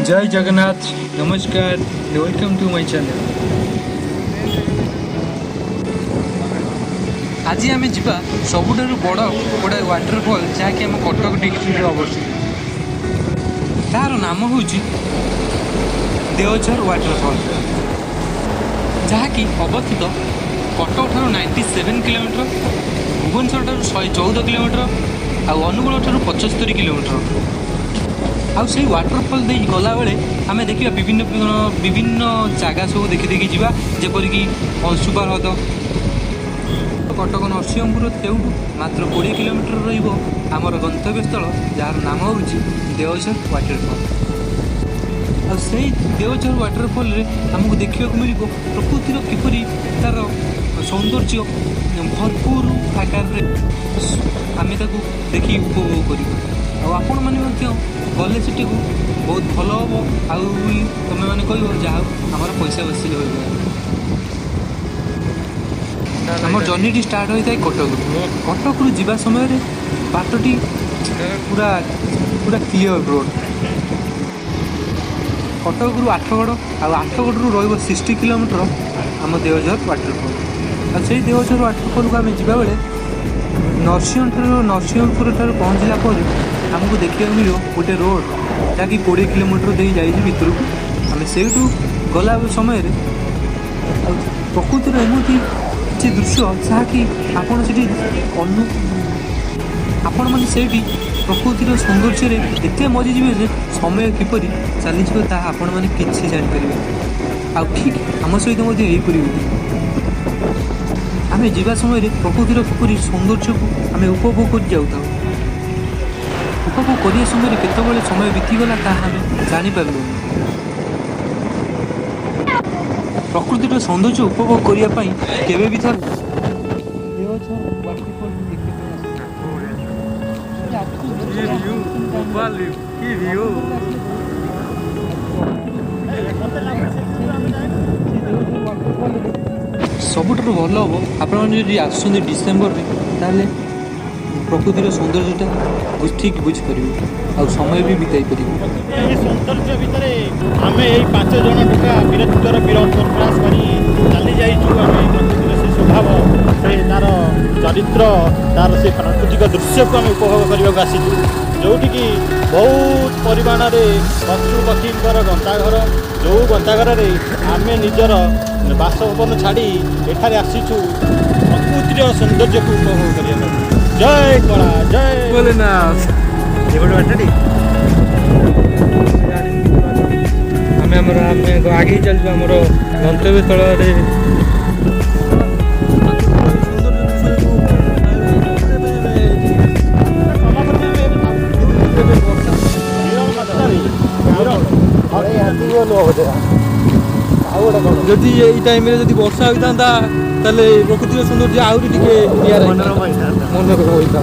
जय जगन्नाथ नमस्कार welcome to my channel. आज आम जा सबुठ बड़ गोटे वाटरफॉल जहाँकि आम कटक डिस्ट्रिक्ट अवस्थित। तार नाम हूँ देवझर वाटरफॉल, जहाँकि अवस्थित कटक ठारू 97 किलोमीटर, भुवनेश्वर ठारू 114 किलोमीटर, अनुगुल ठारू 75 किलोमीटर। आई वाटरफॉल दे गला बेले आम देखा विभिन्न विभिन्न जगह सब देखी देखी जावा, जेपरिक अंशुपा ह्रद कटक नरसिंहपुर तेउठू मात्र 20 किलोमीटर रमर गंतव्य स्थल जार नाम हूँ देवझर वाटरफॉल। से देवझर वाटरफॉल आमको देखा मिल प्रकृतिर किपरि तार सौंदर्य भरपूर आकार आम देखी उपभोग कर आपण मैंने गले से बहुत भल हम आम मैंने कह जहाँ आमर पैसा वसूल हो। आम जर्नी स्टार्ट होता है कटक रु जावा समय बाटटी पूरा पूरा क्लीयर रोड। कटक रु आठगड़ आठगड़ रु 60 किलोमीटर आम देवझर वाटरफॉल। से देवझर वाटरफॉल को आम जा बेले नरसिंहपुर ठार पहुँचला आमको देखा मिल गोटे रोड जहाँकि 20 किलोमीटर दे जाइए भितर को। आम से गला समय प्रकृतिर एमती किसी दृश्य जहाँकि आपण से आपण मैंने से प्रकृतिर सौंदर्य एत मजिजे जे समय किपर चली आपण मैंने किसी जापर आ ठीक आम सहित यहीपरी आम जा समय प्रकृतिर किपर सौंदर्य को आम उपभोग कर जाऊ। उपभोग करिया समय केतबेले समय बीतीगला ताहा जापर प्रकृतिर सौंदर्य उपभोग करने केवे भी थर सबुठ भल हम आपड़ी आस डिसेम्बर ताले प्रकृतिर सौंदर्यटा ठीक बुझीपर आ समय भी बिताई पार। सौंदर्य भितर आम यही 5 जन टोका वीरत्वर वीर प्रयास कर चली जाइए। प्रकृतिर से स्वभाव से तार चरित्र तार से प्राकृतिक दृश्य को आम उपभोग करने आसी जोटिकी बहुत परिमाण पशु पक्षी गंताघर जो गंताघर आम निजर बासभवन छाड़ी एठार आसीचु प्रकृतिर सौंदर्य को उपभोग करने। जय कला जय भोलेनाथ। आम आगे ही चलु आम गंतव्य स्थल जदि यही टाइम वर्षा होता प्रकृतिर सौंदर्य आहरी टे मनोरम होता।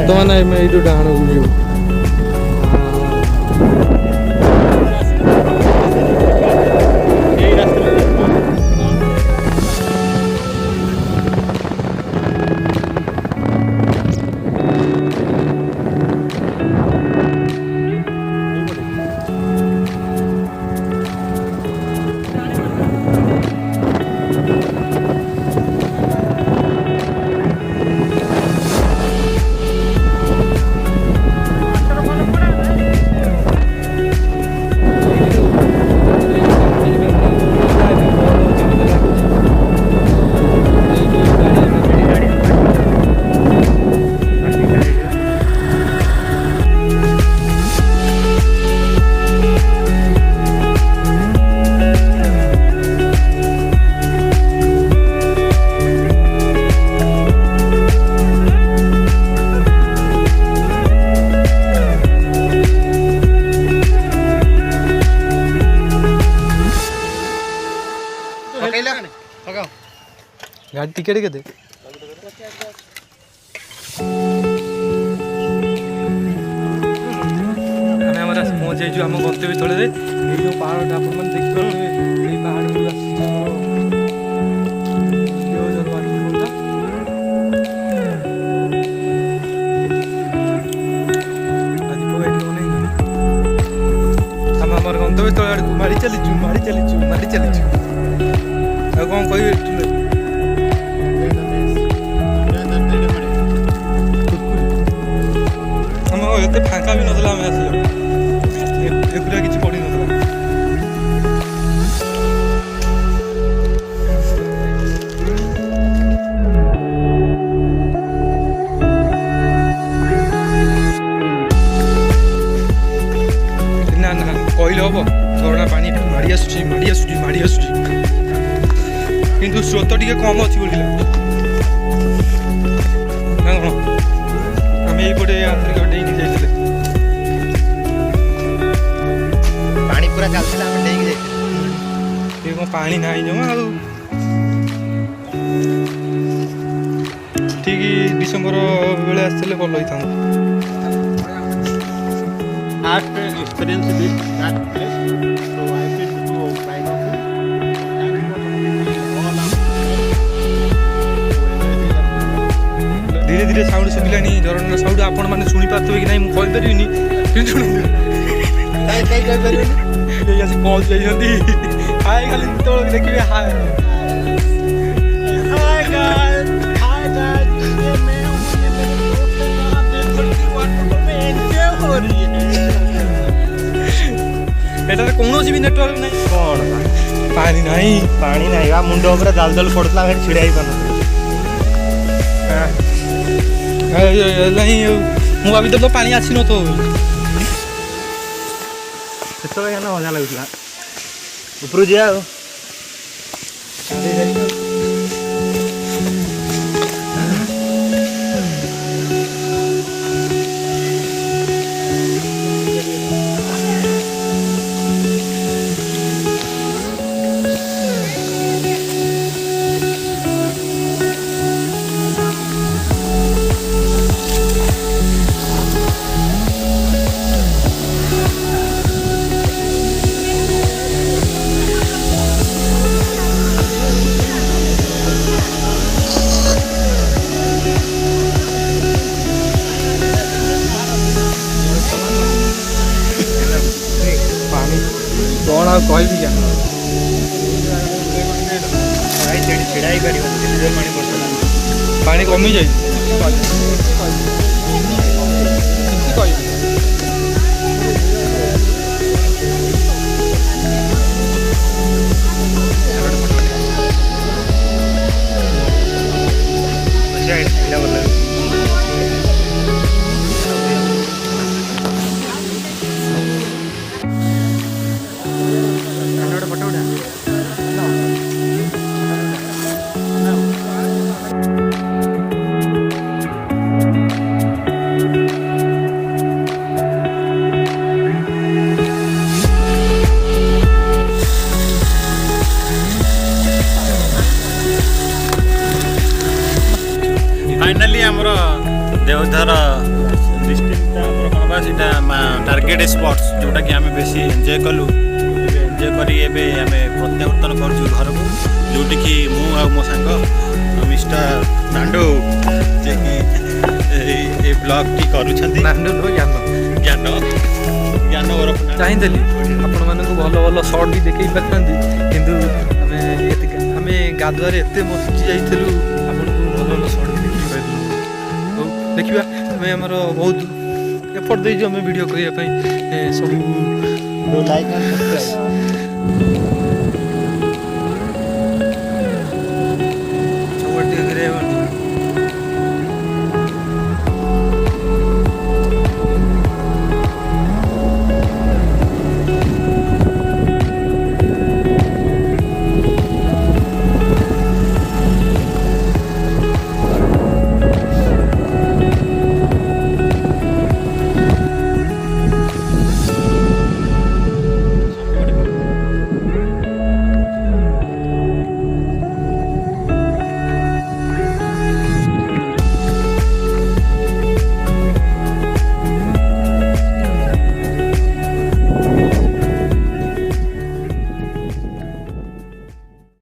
ବର୍ତ୍ତମାନ ଆମେ ଏଇଠୁ ଡାହାଣକୁ ଯିବୁ। गाड़ी टिकेट के पहुँच जाइए आम गंतव्य स्थल में जो पहाड़ आप देखिए ये पहाड़ देवझर वाटरफॉल आम गंतव्य स्थल आड़ मारी चलीचु आ कौन कह एते फांका भी नथला आम आस एगुरा किसी पड़ी नथला ना ना कहले हम झरणा पानी माड़ी आसुची किंतु स्रोत टी कम अच्छी बोल आम यपटे आंतरिक डेईक जाइए पानी पूरा चलता आम डेईक जाइए कौन पानी ना जमा ठीक डिसेम्बर बेले आसते भल होता धीरे धीरे साउंड शुभिलानी झरण साउंड आपण मैंने शुणी पारे कि ना मुझे कहीपरि पहुँच जाइए हाय खाली जो देखिए हाय कौन भी नेटवर्क ना कौन पानी ना मुंड पूरा दल दल पड़ता छिड़ा ही पार ମୁଁ ଭାବିଥିଲି ତ ପାଣି ଆସିନଥିବ ସେତେବେଳେ ମଜା ଲାଗୁଥିଲା ଉପରୁ ଯିବା ଆଉ कौन आप कह भी जाना छिड़ा ही पार पानी कमी जाए फाइनाली आमर देवधर डिस्ट्रिक्ट आमर कौन बा सीटा टार्गेट स्पट्स जोटा कि आम बेसी एंजॉय कलु एंजॉय करी एबे आमे प्रत्यावर्तन करछु घर को जोटी कि मु आ मो सांग मिस्टर नांडू जे कि ए ब्लॉग टी करूछंती नांडू नो ज्ञान ज्ञान ज्ञान ओरफ चाहिए आपण मानक भल भल सर्ट भी देखई पारथांती किंतु आमे गाधुआरे एते मस्ती जाइथिलु आपण भल भल सर्ट भी देखई पारलु तो देखिबा आमे हमर बहुत एफर्ट देइजो आमे वीडियो करिया पई सब लाइक एंड सब्सक्राइब